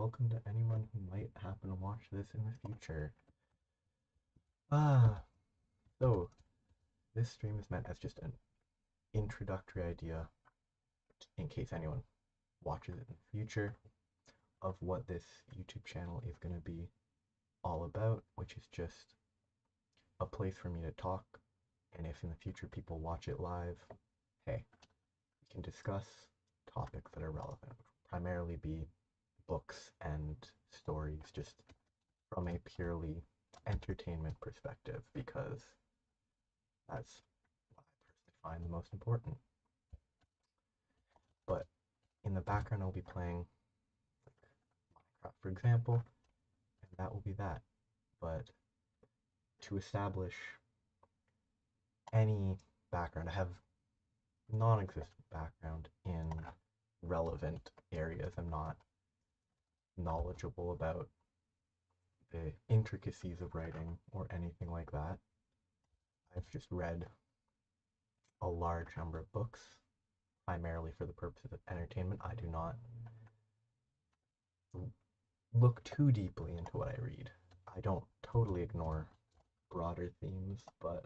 welcome to anyone who might happen to watch this in the future. So this stream is meant as just an introductory idea in case anyone watches it in the future of what this YouTube channel is going to be all about, which is just a place for me to talk. And if in the future people watch it live, hey, we can discuss topics that are relevant, which will primarily be books and stories, just from a purely entertainment perspective, because that's what I personally find the most important. But in the background, I'll be playing Minecraft, for example, and that will be that. But to establish any background, I have non-existent background in relevant areas. I'm not knowledgeable about the intricacies of writing or anything like that. I've just read a large number of books, primarily for the purposes of entertainment. I do not look too deeply into what I read. I don't totally ignore broader themes, but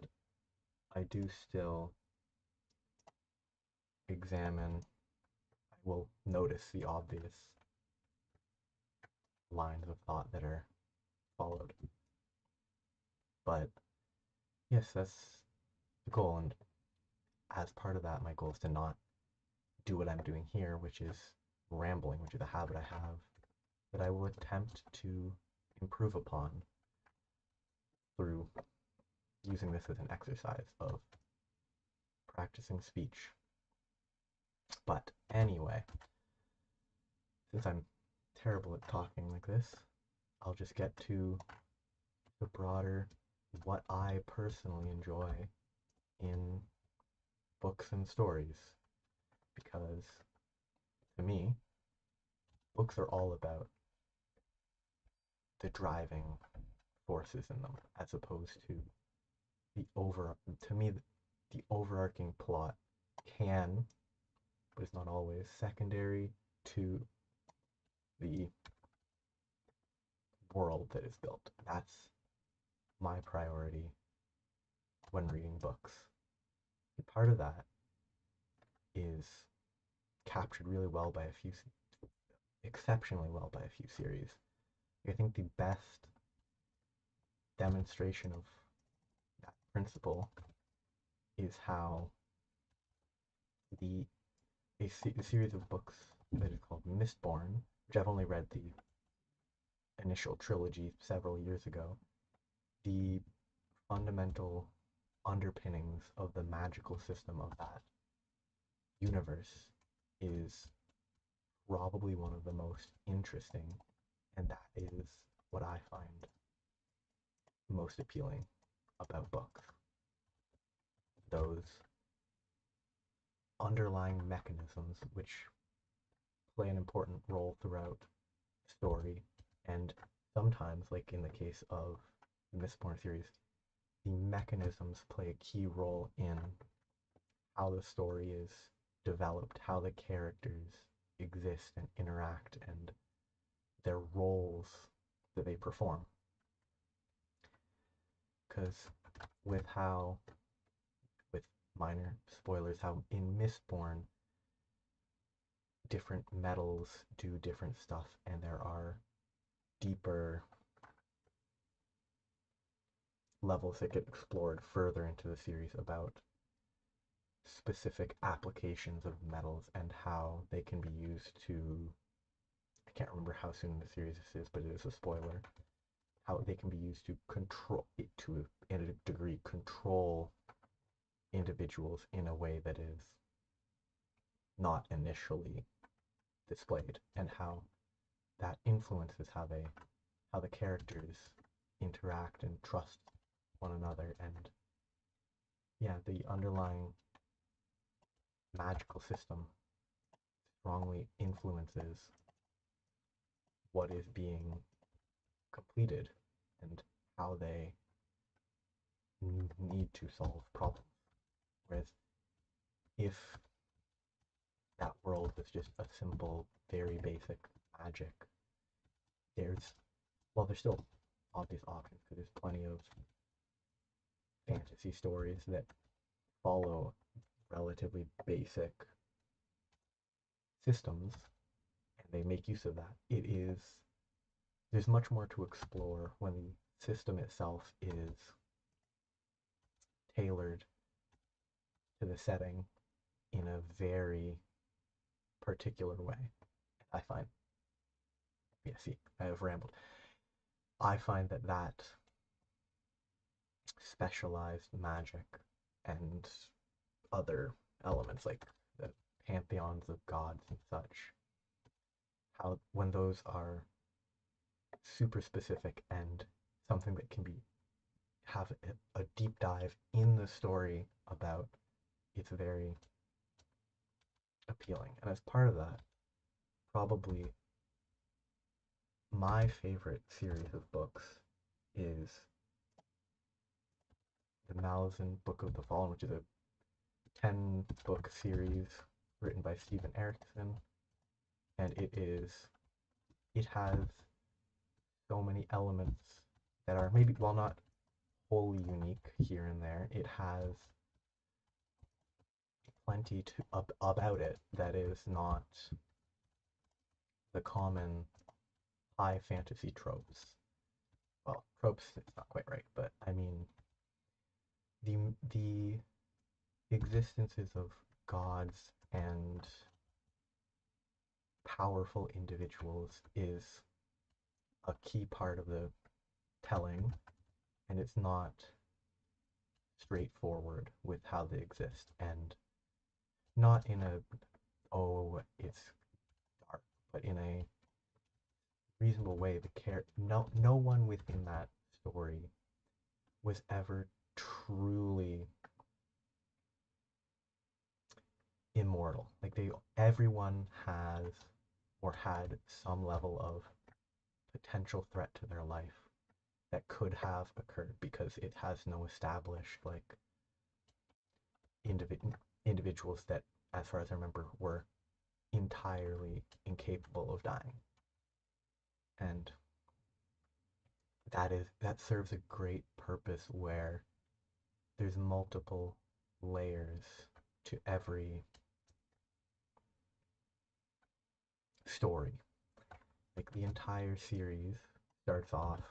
I do still examine, I will notice the obvious lines of thought that are followed. But yes, that's the goal, and as part of that, my goal is to not do what I'm doing here, which is rambling, which is a habit I have that I will attempt to improve upon through using this as an exercise of practicing speech. But anyway, since I'm terrible at talking like this, I'll just get to the broader what I personally enjoy in books and stories, because to me, books are all about the driving forces in them, as opposed to to me, the overarching plot can, but it's not always, secondary to the world that is built. That's my priority when reading books. And part of that is captured really well by exceptionally well by a few series. I think the best demonstration of that principle is how a series of books that is called Mistborn, which I've only read the initial trilogy several years ago. The fundamental underpinnings of the magical system of that universe is probably one of the most interesting, and that is what I find most appealing about books. Those underlying mechanisms which play an important role throughout the story, and sometimes, like in the case of the Mistborn series, the mechanisms play a key role in how the story is developed, how the characters exist and interact, and their roles that they perform. Because with minor spoilers, how in Mistborn, different metals do different stuff, and there are deeper levels that get explored further into the series about specific applications of metals and how they can be used to, I can't remember how soon in the series this is, but it is a spoiler, how they can be used to control it, to in a degree control individuals in a way that is not initially displayed, and how that influences how the characters interact and trust one another, and yeah, the underlying magical system strongly influences what is being completed and how they need to solve problems. Whereas if that world was just a simple, very basic magic, there's, well, there's still obvious options because there's plenty of fantasy stories that follow relatively basic systems and they make use of that. There's much more to explore when the system itself is tailored to the setting in a very particular way. I find, yeah, see, I have rambled. I find that specialized magic and other elements like the pantheons of gods and such, how when those are super specific and something that can be have a deep dive in the story about, it's very appealing. And as part of that, probably my favorite series of books is the Malazan Book of the Fallen, which is a 10-book series written by Stephen Erickson, and it has so many elements that are maybe, while not wholly unique here and there, it has plenty about it that is not the common high fantasy tropes. Well, tropes, it's not quite right, but I mean the existences of gods and powerful individuals is a key part of the telling, and it's not straightforward with how they exist, and not in a, oh, it's dark, but in a reasonable way. No one within that story was ever truly immortal. Like everyone has or had some level of potential threat to their life that could have occurred because it has no established like individuals that, as far as I remember, were entirely incapable of dying. And that serves a great purpose where there's multiple layers to every story. Like the entire series starts off,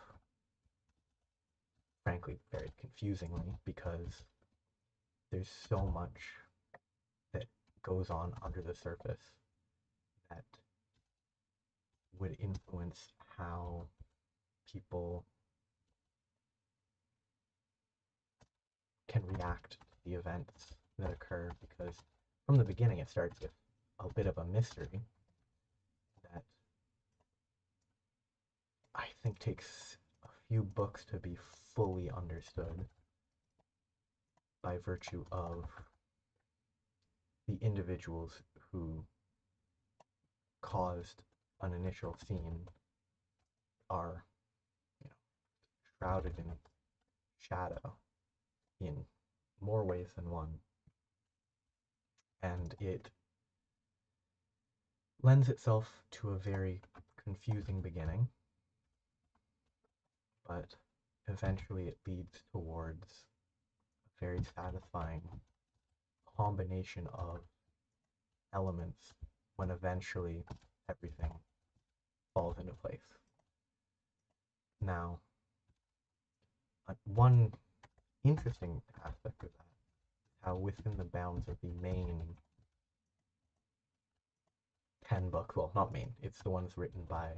frankly, very confusingly because there's so much that goes on under the surface that would influence how people can react to the events that occur, because from the beginning it starts with a bit of a mystery that I think takes a few books to be fully understood by virtue of the individuals who caused an initial scene are, you know, shrouded in shadow in more ways than one. And it lends itself to a very confusing beginning, but eventually it leads towards a very satisfying combination of elements when eventually everything falls into place. Now, one interesting aspect of that is how within the bounds of the main 10 books, well, not main, it's the ones written by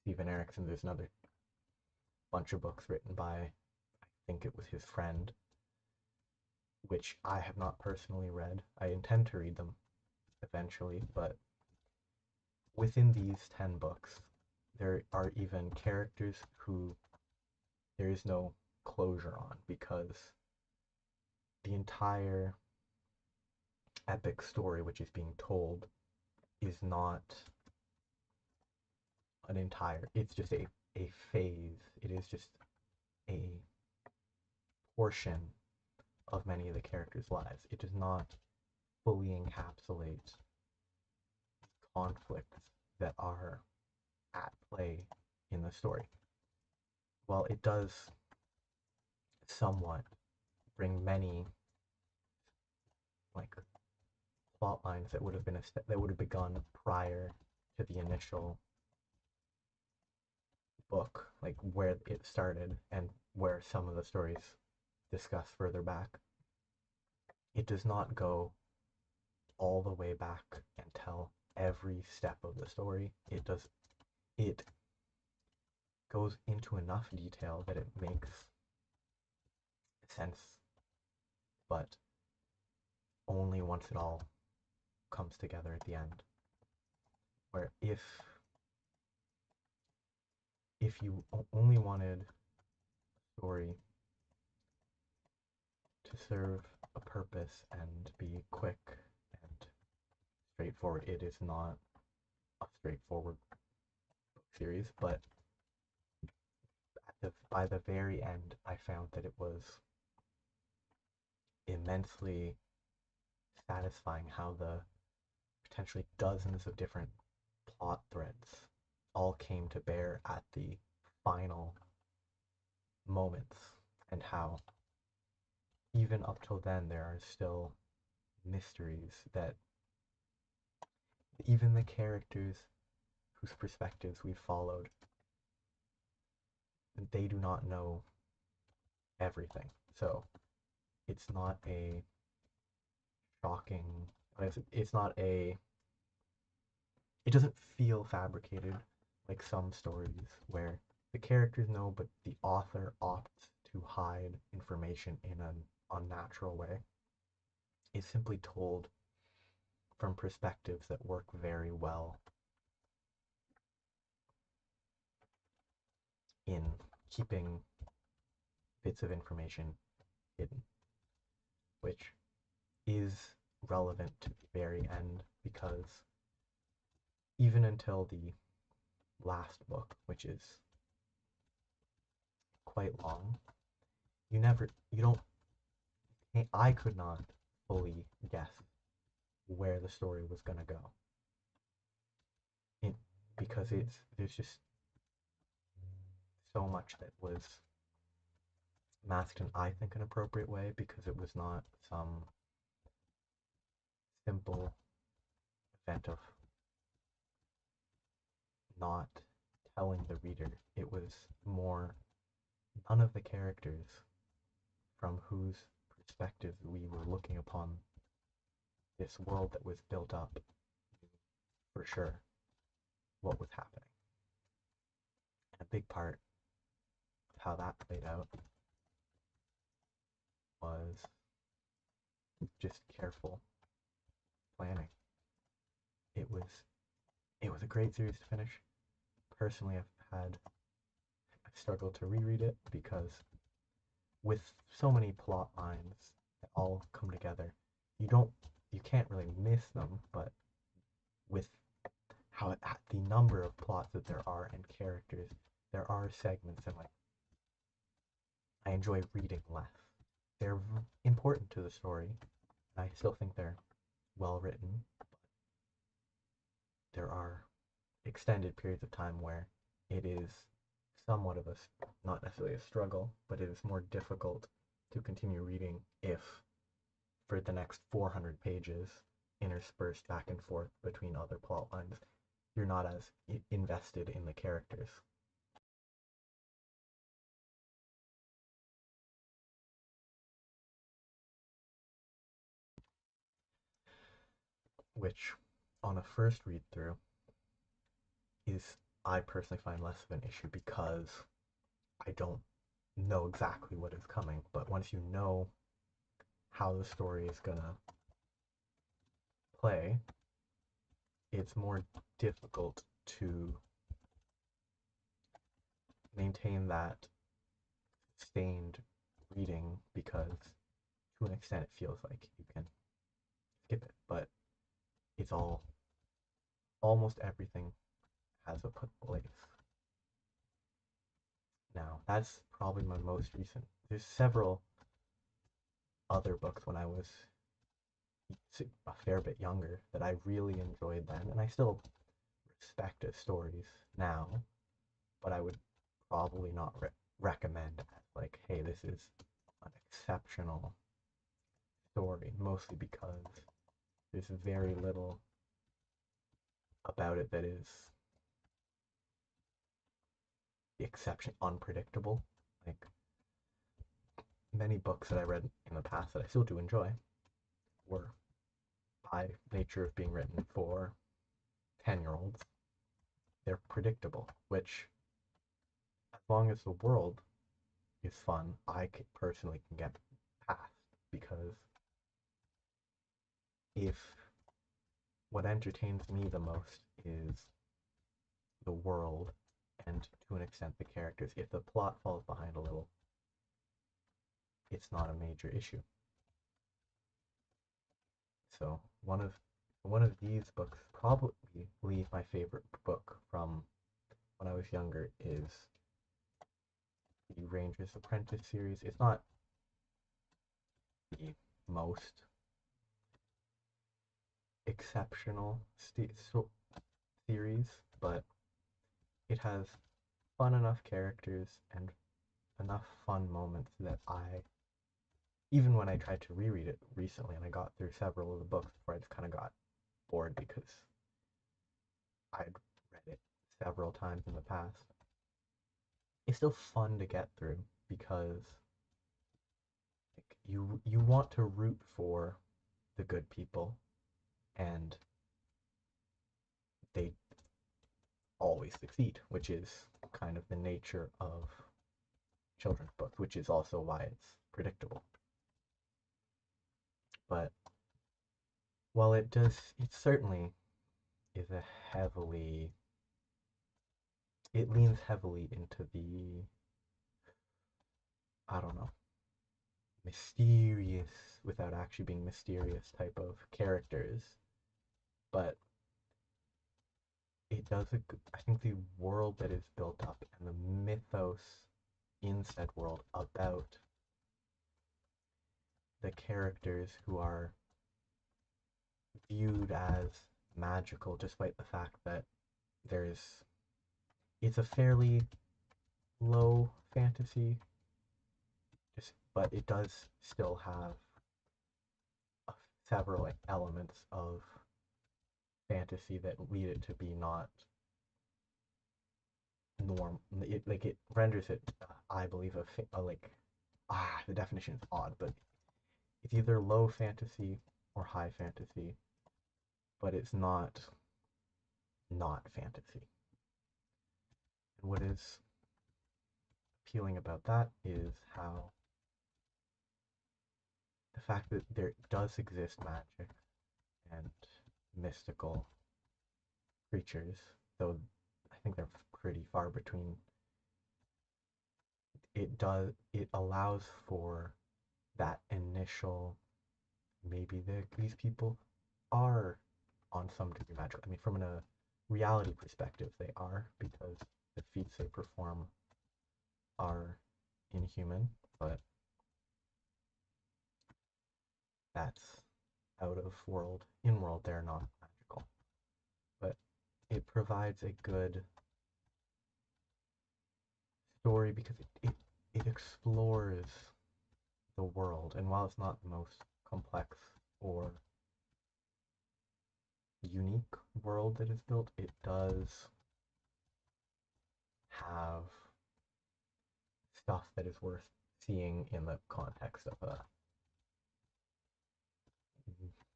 Stephen Erickson. There's another bunch of books written by, I think it was his friend, which I have not personally read. I intend to read them eventually, but within these 10 books, there are even characters who there is no closure on, because the entire epic story which is being told is not an entire, it's just a phase. It is just a portion of many of the characters' lives. It does not fully encapsulate conflicts that are at play in the story. Well, it does somewhat bring many like plot lines that would have that would have begun prior to the initial book, like where it started and where some of the stories discuss further back. It does not go all the way back and tell every step of the story. It goes into enough detail that it makes sense, but only once it all comes together at the end. Where if you only wanted a story to serve a purpose and be quick and straightforward, it is not a straightforward book series, but by the very end, I found that it was immensely satisfying how the potentially dozens of different plot threads all came to bear at the final moments, and how even up till then there are still mysteries that even the characters whose perspectives we followed, they do not know everything. So it's not a shocking, it's not a, it doesn't feel fabricated like some stories where the characters know, but the author opts to hide information in an unnatural way. It's simply told from perspectives that work very well in keeping bits of information hidden, which is relevant to the very end because even until the last book, which is quite long, you don't, I could not fully guess where the story was going to go. It, because there's just so much that was masked in, I think, an appropriate way because it was not some simple event of not telling the reader. It was more none of the characters from whose perspective we were looking upon this world that was built up for sure what was happening. And a big part of how that played out was just careful planning. It was it was a great series to finish. Personally, I've struggled to reread it because with so many plot lines that all come together, you can't really miss them, but with how the number of plots that there are and characters, there are segments and like I enjoy reading less. They're important to the story. And I still think they're well written. There are extended periods of time where it is somewhat of a, not necessarily a struggle, but it is more difficult to continue reading if for the next 400 pages interspersed back and forth between other plot lines, you're not as invested in the characters. Which, on a first read through, is I personally find less of an issue because I don't know exactly what is coming. But once you know how the story is gonna play, it's more difficult to maintain that sustained reading because to an extent it feels like you can skip it, but it's almost everything has a place. Now, that's probably my most recent. There's several other books when I was a fair bit younger that I really enjoyed then, and I still respect as stories now. but I would probably not recommend as like, hey, this is an exceptional story, mostly because there's very little about it that is exception unpredictable. Like many books that I read in the past that I still do enjoy were by nature of being written for 10-year-olds. They're predictable, which as long as the world is fun, personally can get past because if what entertains me the most is the world and to an extent the characters, if the plot falls behind a little, it's not a major issue. So one of these books, probably my favorite book from when I was younger, is the Ranger's Apprentice series. It's not the most exceptional series, but it has fun enough characters and enough fun moments that even when I tried to reread it recently and I got through several of the books before I just kind of got bored because I'd read it several times in the past, it's still fun to get through because like, you want to root for the good people and they always succeed, which is kind of the nature of children's books, which is also why it's predictable. But while it certainly is a heavily, it leans heavily into the, I don't know, mysterious, without actually being mysterious type of characters. But it does, I think the world that is built up and the mythos in said world about the characters who are viewed as magical, despite the fact that there's it's a fairly low fantasy, but it does still have several elements of fantasy that lead it to be not norm. It renders it, I believe, the definition is odd, but it's either low fantasy or high fantasy, but it's not fantasy. And what is appealing about that is how the fact that there does exist magic and mystical creatures, though I think they're pretty far between, it allows for that initial, maybe these people are on some degree magical. I mean, from a reality perspective, they are because the feats they perform are inhuman, but that's out of world. In world, they're not magical. But it provides a good story because it explores the world. And while it's not the most complex or unique world that is built, it does have stuff that is worth seeing in the context of a,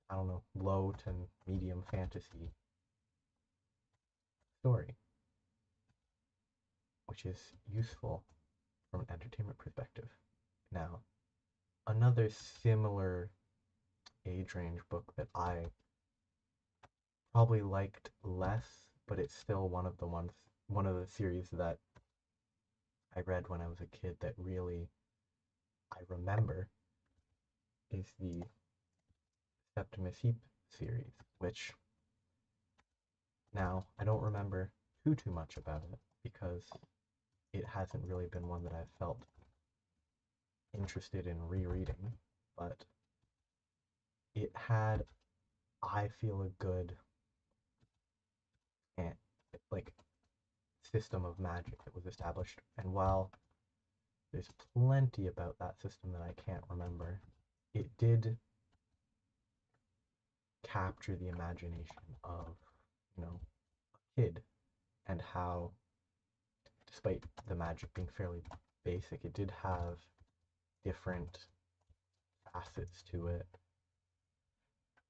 I don't know, low to medium fantasy story, which is useful from an entertainment perspective. Now, another similar age range book that I probably liked less, but it's still one of the series that I read when I was a kid that really I remember is the Septimus Heap series, which now I don't remember too much about it because it hasn't really been one that I've felt interested in rereading, but it had, I feel, a good and like system of magic that was established. And while there's plenty about that system that I can't remember, it did capture the imagination of, a kid, and how, despite the magic being fairly basic, it did have different facets to it.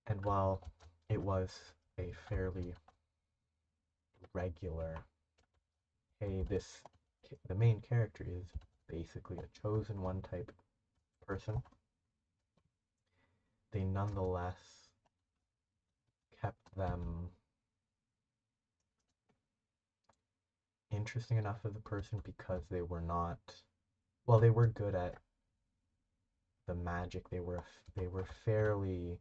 And while it was a fairly regular, hey, the main character is basically a chosen one type person, they nonetheless kept them interesting enough as a person because they were not, well, they were good at the magic. They were fairly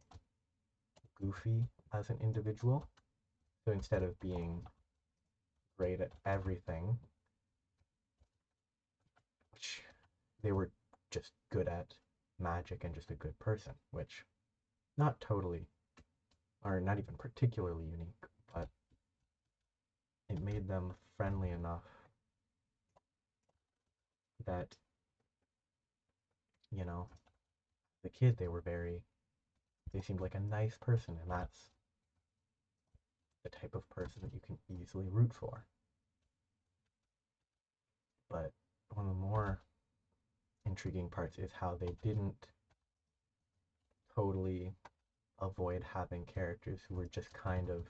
goofy as an individual. So instead of being great at everything, which they were just good at magic and just a good person, which not totally, or not even particularly unique, but it made them friendly enough that, you know, the kid, they seemed like a nice person, and that's the type of person that you can easily root for. But one of the more intriguing parts is how they didn't totally avoid having characters who were just kind of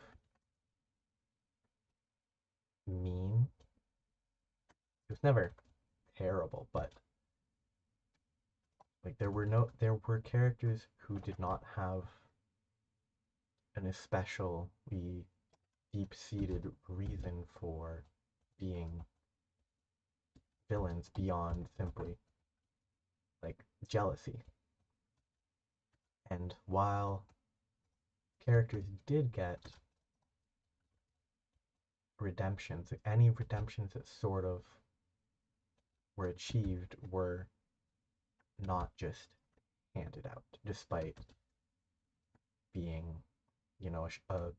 mean. It was never terrible, but like there were characters who did not have an especially deep-seated reason for being villains beyond simply like jealousy. And while characters did get redemptions, any redemptions that sort of were achieved were not just handed out, despite being, a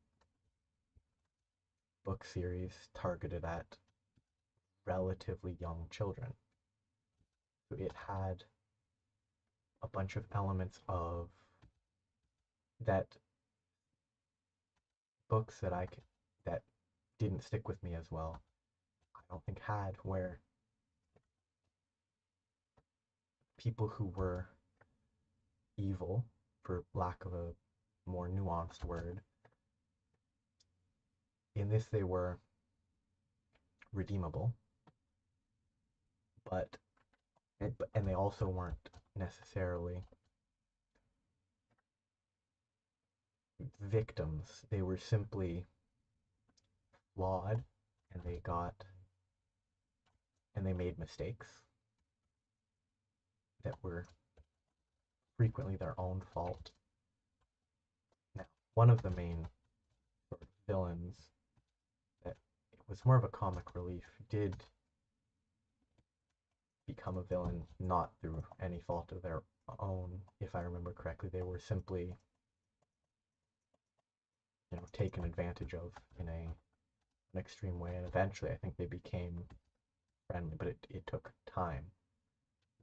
book series targeted at relatively young children. So it had a bunch of elements of that books that didn't stick with me as well. I don't think had where people who were evil, for lack of a more nuanced word, in this they were redeemable, but and they also weren't necessarily victims. They were simply flawed, and they made mistakes that were frequently their own fault. Now, one of the main sort of villains that it was more of a comic relief did become a villain not through any fault of their own. If I remember correctly, they were simply, taken advantage of in an extreme way, and eventually I think they became friendly, but it took time,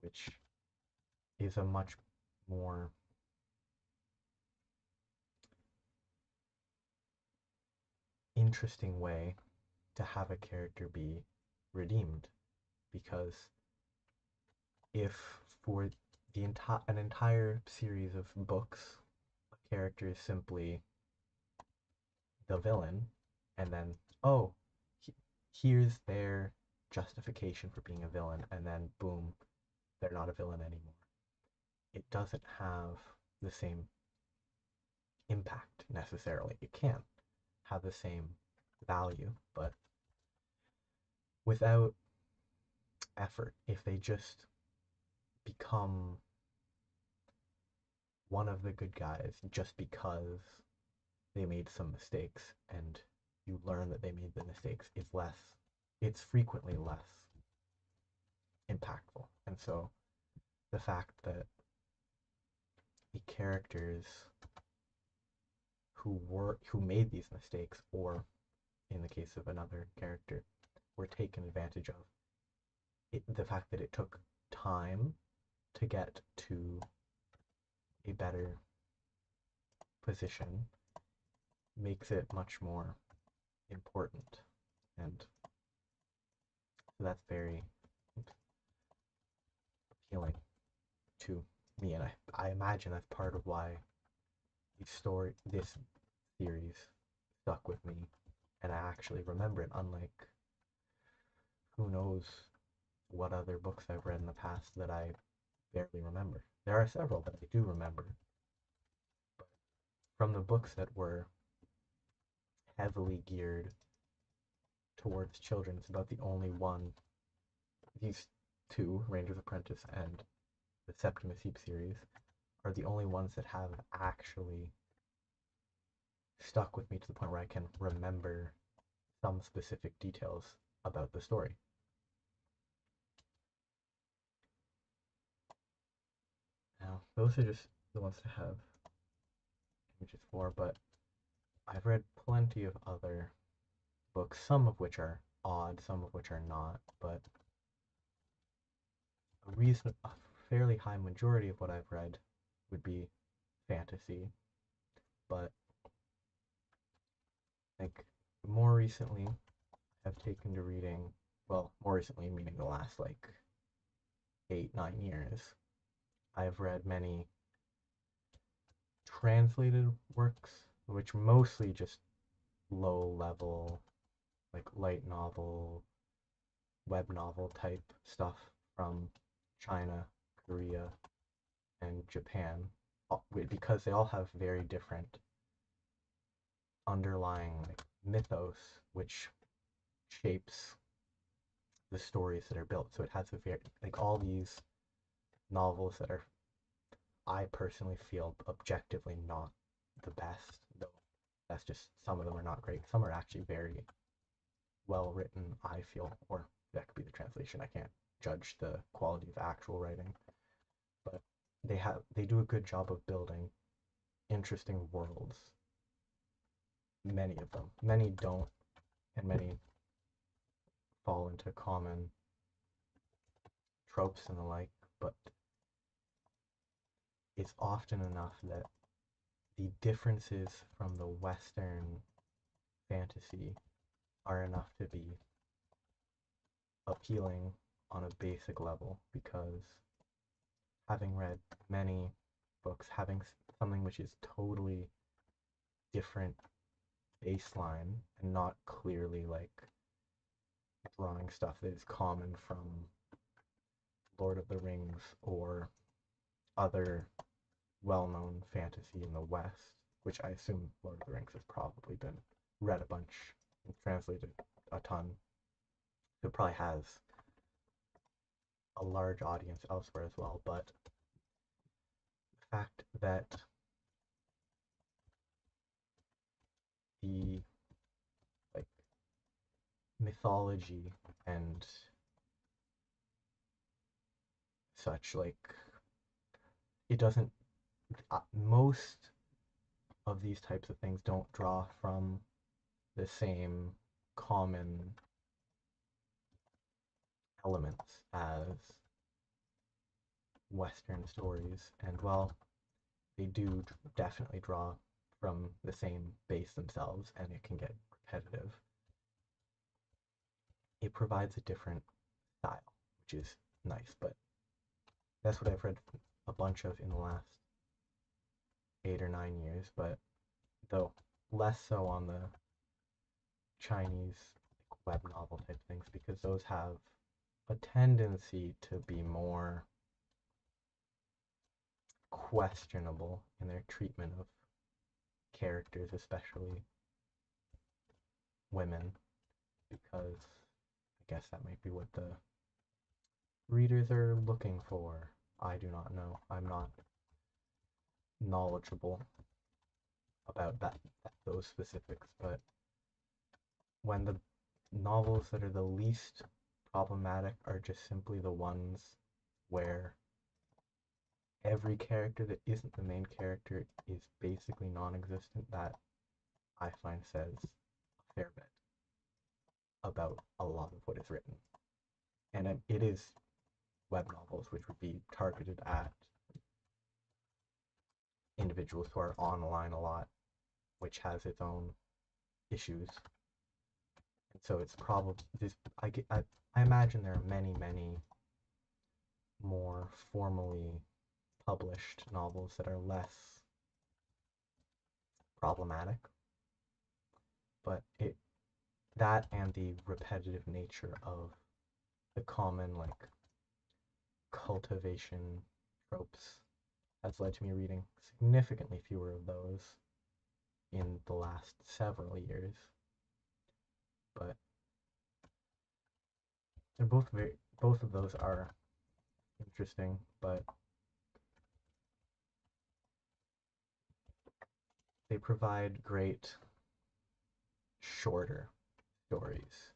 which is a much more interesting way to have a character be redeemed, because if for an entire series of books a character is simply the villain, and then, oh, he, here's their justification for being a villain, and then boom, they're not a villain anymore, it doesn't have the same impact necessarily. It can have the same value, but without effort, if they just become one of the good guys just because they made some mistakes, and you learn that they made the mistakes, it's frequently less impactful. And so the fact that the characters who made these mistakes, or in the case of another character, were taken advantage of. The fact that it took time to get to a better position makes it much more important. And so that's very appealing to me. And I imagine that's part of why this series stuck with me and I actually remember it, unlike who knows what other books I've read in the past that I barely remember. There are several that I do remember, but from the books that were heavily geared towards children, it's about the only one, these two, Ranger's Apprentice and the Septimus Heap series, are the only ones that have actually stuck with me to the point where I can remember some specific details about the story. Now, those are just the ones to have images for, but I've read plenty of other books, some of which are odd, some of which are not, but a fairly high majority of what I've read would be fantasy, but like more recently I've taken to reading, well, more recently meaning the last like 8, 9 years, I've read many translated works, which mostly just low level, like light novel, web novel type stuff from China, Korea, and Japan, because they all have very different underlying like mythos, which shapes the stories that are built. So it has a very like all these novels that are, I personally feel, objectively not the best, though that's just, some of them are not great. Some are actually very well written, I feel, or that could be the translation. I can't judge the quality of actual writing, but they do a good job of building interesting worlds. Many of them. Many don't, and many fall into common tropes and the like, but it's often enough that the differences from the Western fantasy are enough to be appealing on a basic level, because having read many books, having something which is totally different baseline and not clearly like drawing stuff that is common from Lord of the Rings or other well-known fantasy in the West, which I assume Lord of the Rings has probably been read a bunch and translated a ton. It probably has a large audience elsewhere as well, but the fact that the like mythology and such, like, it doesn't, most of these types of things don't draw from the same common elements as Western stories, and while they do definitely draw from the same base themselves and it can get repetitive, it provides a different style, which is nice. But that's what I've read a bunch of in the last 8 or 9 years, but though less so on the Chinese web novel type things, because those have a tendency to be more questionable in their treatment of characters, especially women, because I guess that might be what the readers are looking for. I do not know. I'm not knowledgeable about those specifics, but when the novels that are the least problematic are just simply the ones where every character that isn't the main character is basically non-existent, that I find says a fair bit. about a lot of what is written. And it is web novels, which would be targeted at individuals who are online a lot, which has its own issues. And so it's probably this. I imagine there are many, many more formally published novels that are less problematic, but it that and the repetitive nature of the common like cultivation tropes has led to me reading significantly fewer of those in the last several years. But they're both of those are interesting, but they provide great shorter stories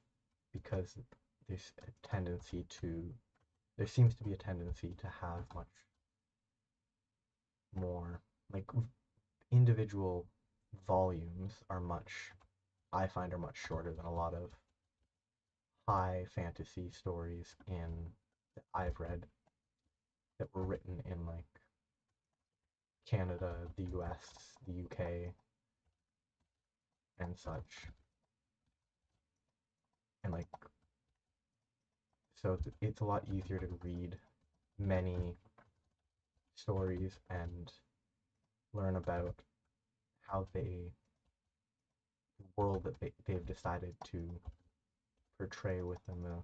because there's a tendency to there seems to be a tendency to have much more like individual volumes are much I find are much shorter than a lot of high fantasy stories in that I've read that were written in like Canada, the US, the UK, and such. And like so it's a lot easier to read many stories and learn about how they the world that they've decided to portray within the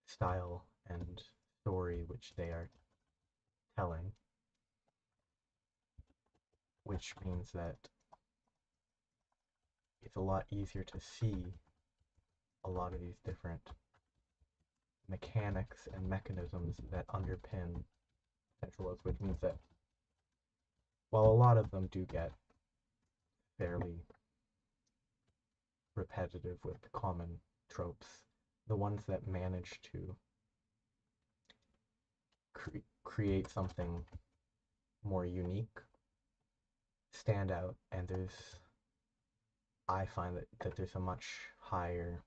style and story which they are telling, which means that it's a lot easier to see a lot of these different mechanics and mechanisms that underpin central oaks, which means that while a lot of them do get fairly repetitive with common tropes, the ones that manage to create something more unique stand out, and I find that there's a much higher,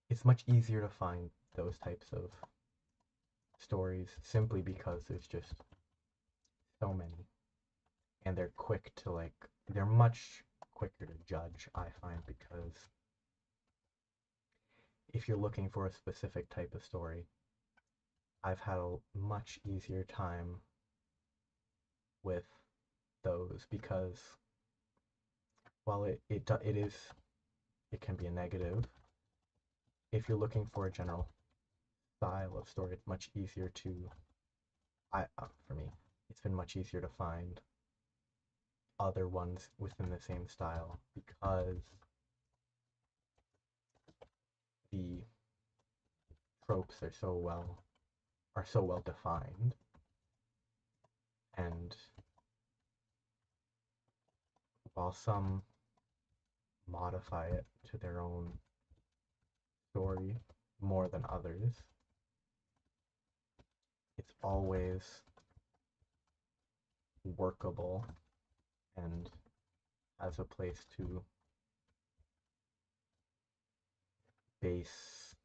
it's much easier to find those types of stories simply because there's just so many, and they're quick to like, they're much quicker to judge, I find, because if you're looking for a specific type of story, I've had a much easier time with those because while it can be a negative, if you're looking for a general style of story, it's much easier to for me, it's been much easier to find other ones within the same style because the tropes are so well defined, and while some modify it to their own story more than others, it's always workable and as a place to base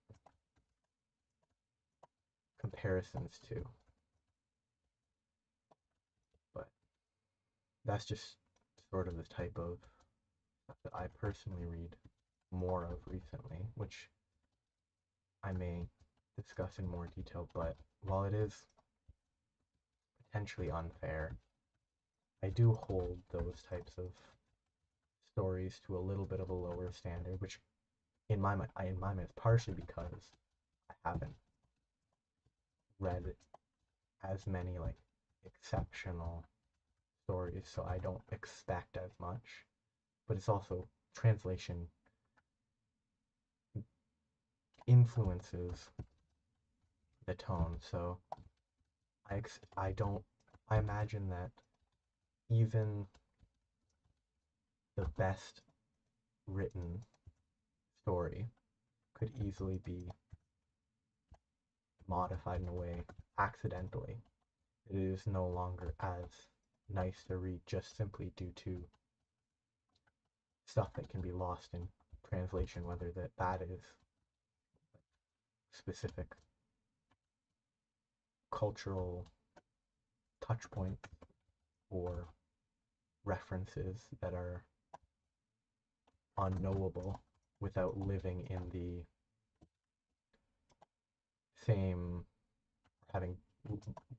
comparisons to. But that's just sort of the type of stuff that I personally read more of recently, which I may discuss in more detail. But while it is potentially unfair, I do hold those types of stories to a little bit of a lower standard, which in my mind is partially because I haven't read as many like exceptional stories, so I don't expect as much. But it's also translation influences the tone, so I don't I imagine that even the best written story could easily be modified in a way accidentally. It is no longer as nice to read just simply due to stuff that can be lost in translation, whether that is specific cultural touch points or references that are unknowable without living in the same, having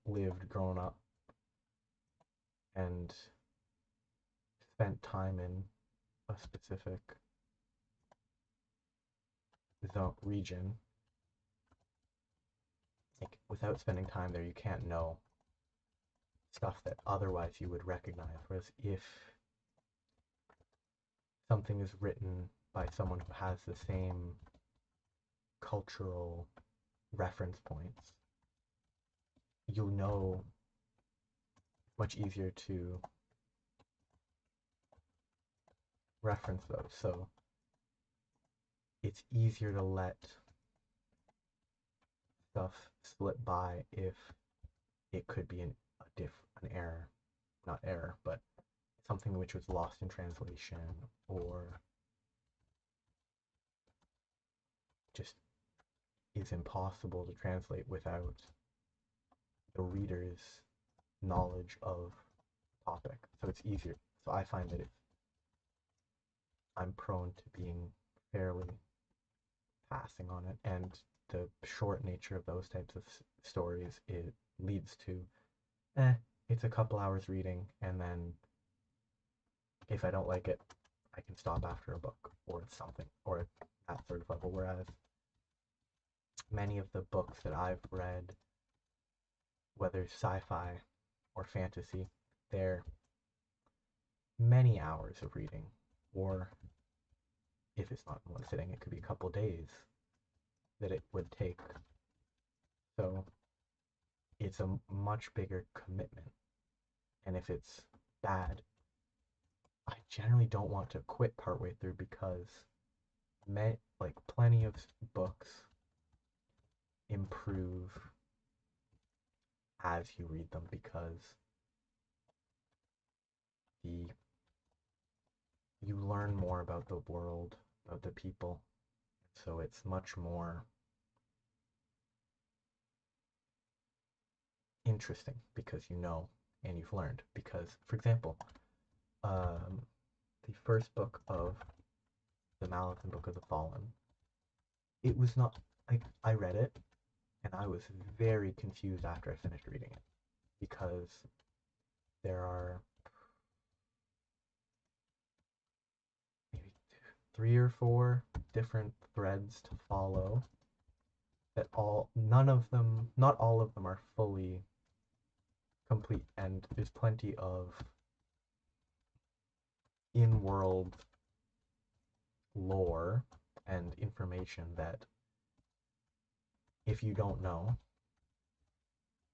lived, grown up, and spent time in a specific zone, region. Like, without spending time there, you can't know stuff that otherwise you would recognize. Whereas if something is written by someone who has the same cultural reference points, you'll know much easier to reference those. So it's easier to let stuff slip by if it could be an error, not error, but something which was lost in translation or just is impossible to translate without the reader's knowledge of the topic. So it's easier. So I find that I'm prone to being fairly passing on it, and the short nature of those types of stories, it leads to it's a couple hours reading, and then if I don't like it, I can stop after a book or something, or that sort of level. Whereas many of the books that I've read, whether sci-fi or fantasy, they're many hours of reading, or if it's not in one sitting, it could be a couple days that it would take. So it's a much bigger commitment. And if it's bad, I generally don't want to quit partway through, because like plenty of books improve as you read them, because the you learn more about the world, about the people. So it's much more interesting because you know and you've learned. Because, for example, the first book of the Mallethan Book of the Fallen, it was not like I read it and I was very confused after I finished reading it, because there are maybe 3 or 4 different threads to follow that not all of them are fully complete, and there's plenty of in-world lore and information that if you don't know,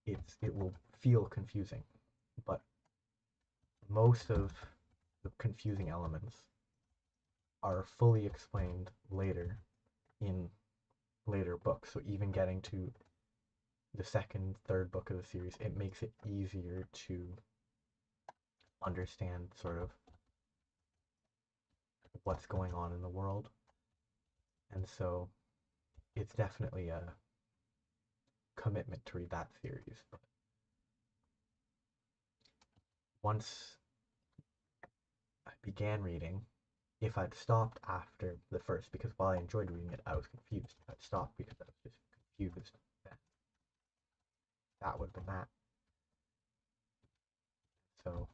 it will feel confusing. But most of the confusing elements are fully explained later in later books. So even getting to the second, third book of the series, it makes it easier to understand sort of what's going on in the world. And so it's definitely a commitment to read that series. But once I began reading, if I'd stopped after the first, because while I enjoyed reading it, I was confused. If I'd stopped because I was just confused, then that would have been that. So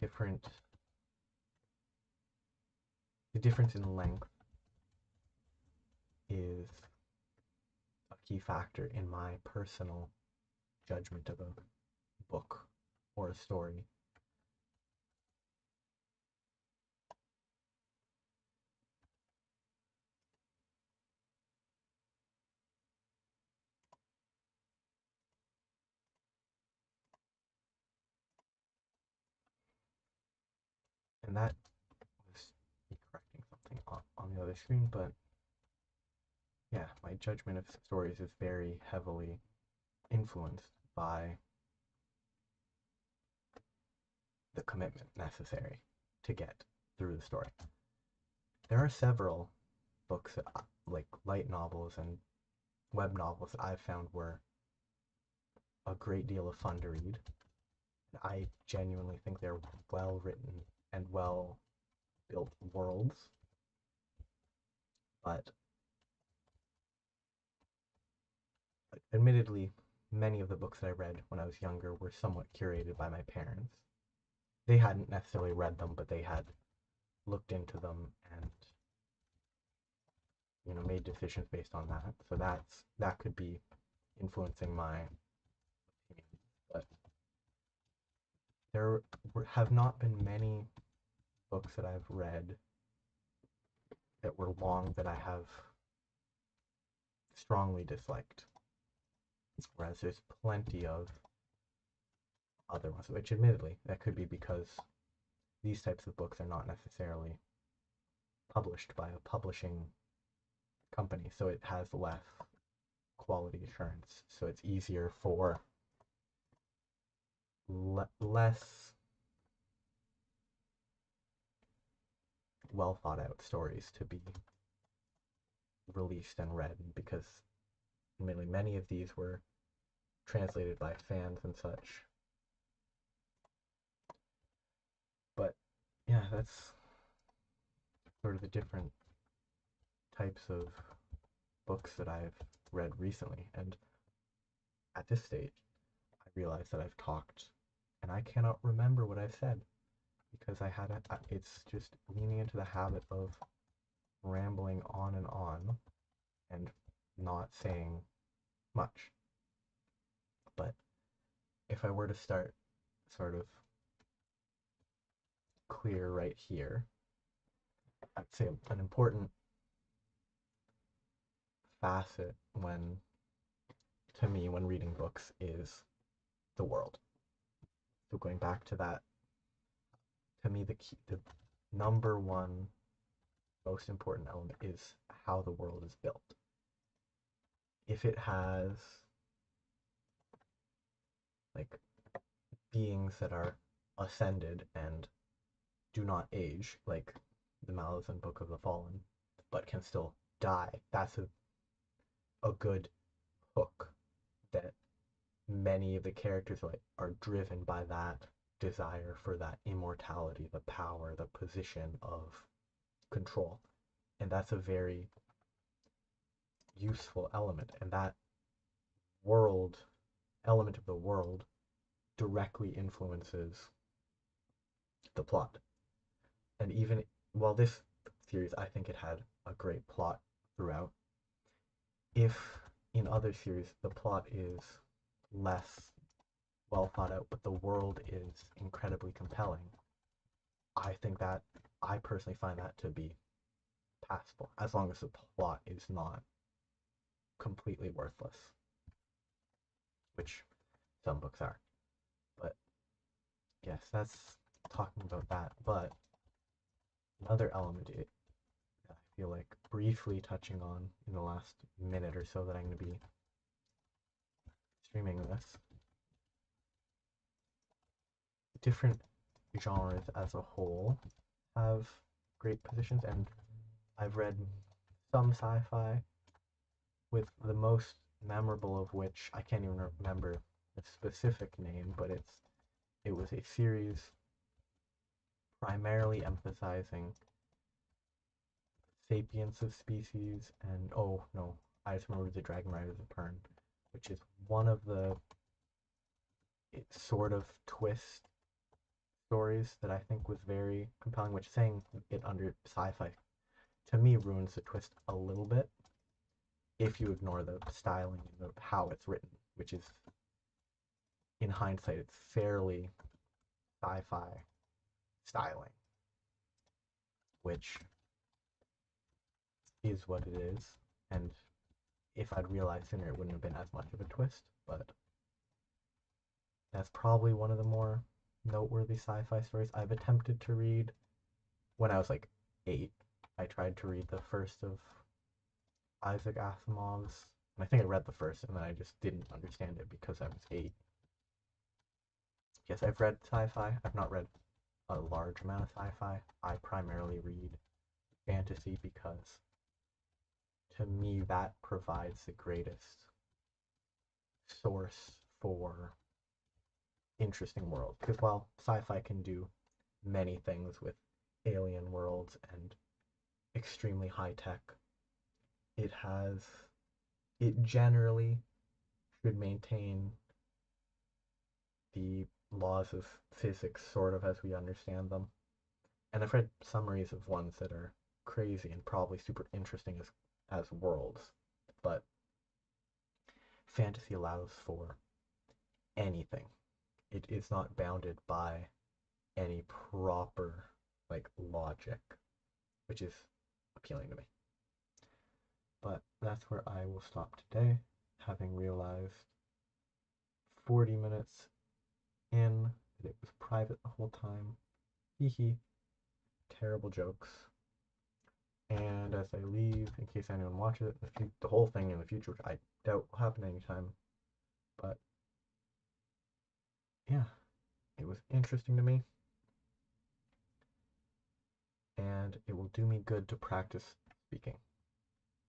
different the difference in length is a key factor in my personal judgment of a book or a story. And that was me correcting something on the other screen, but yeah, my judgment of stories is very heavily influenced by the commitment necessary. to get through the story. There are several books that, like light novels and web novels, that I've found were a great deal of fun to read. I genuinely think they're well written and well built worlds, but admittedly, many of the books that I read when I was younger were somewhat curated by my parents. They hadn't necessarily read them, but they had looked into them and made decisions based on that. So that could be influencing my opinion. But there have not been many books that I've read that were long that I have strongly disliked. Whereas there's plenty of other ones, which admittedly, that could be because these types of books are not necessarily published by a publishing company, so it has less quality assurance. So it's easier for less well thought out stories to be released and read, because admittedly many of these were translated by fans and such. But yeah, that's sort of the different types of books that I've read recently. And at this stage, I realize that I've talked and I cannot remember what I've said, because it's just leaning into the habit of rambling on and not saying much. But if I were to start sort of clear right here, I'd say an important facet to me when reading books is the world. So going back to that, to me the number one most important element is how the world is built. If it has like beings that are ascended and do not age, like the Malazan Book of the Fallen, but can still die, that's a good hook that many of the characters are driven by that desire for that immortality, the power, the position of control. And that's a very useful element. And that world element of the world directly influences the plot. And even while this series, I think it had a great plot throughout, if in other series the plot is less well thought out, but the world is incredibly compelling, I personally find that to be passable, as long as the plot is not completely worthless, which some books are. But yes, that's talking about that. But another element that I feel like briefly touching on in the last minute or so that I'm going to be streaming this, different genres as a whole have great positions, and I've read some sci-fi, with the most memorable of which I can't even remember the specific name, but it was a series primarily emphasizing sapience of species, and oh no, I just remember the Dragon Riders of Pern, which is one of the sort of twist stories that I think was very compelling, which saying it under sci-fi to me ruins the twist a little bit if you ignore the styling and how it's written, which is, in hindsight, it's fairly sci-fi styling, which is what it is. And if I'd realized sooner, it wouldn't have been as much of a twist, but that's probably one of the more noteworthy sci-fi stories I've attempted to read. When I was like 8, I tried to read the first of Isaac Asimov's, and I think I read the first, and then I just didn't understand it because I was 8. Yes, I've read sci-fi. I've not read a large amount of sci-fi. I primarily read fantasy because to me that provides the greatest source for interesting worlds. Because while sci-fi can do many things with alien worlds and extremely high tech, it has it generally should maintain the laws of physics sort of as we understand them. And I've read summaries of ones that are crazy and probably super interesting as worlds, but fantasy allows for anything. It is not bounded by any proper like logic, which is appealing to me. But that's where I will stop today, having realized 40 minutes in that it was private the whole time. Hee hee. Terrible jokes. And as I leave, in case anyone watches it, the whole thing in the future, which I doubt will happen anytime, but yeah, it was interesting to me, and it will do me good to practice speaking.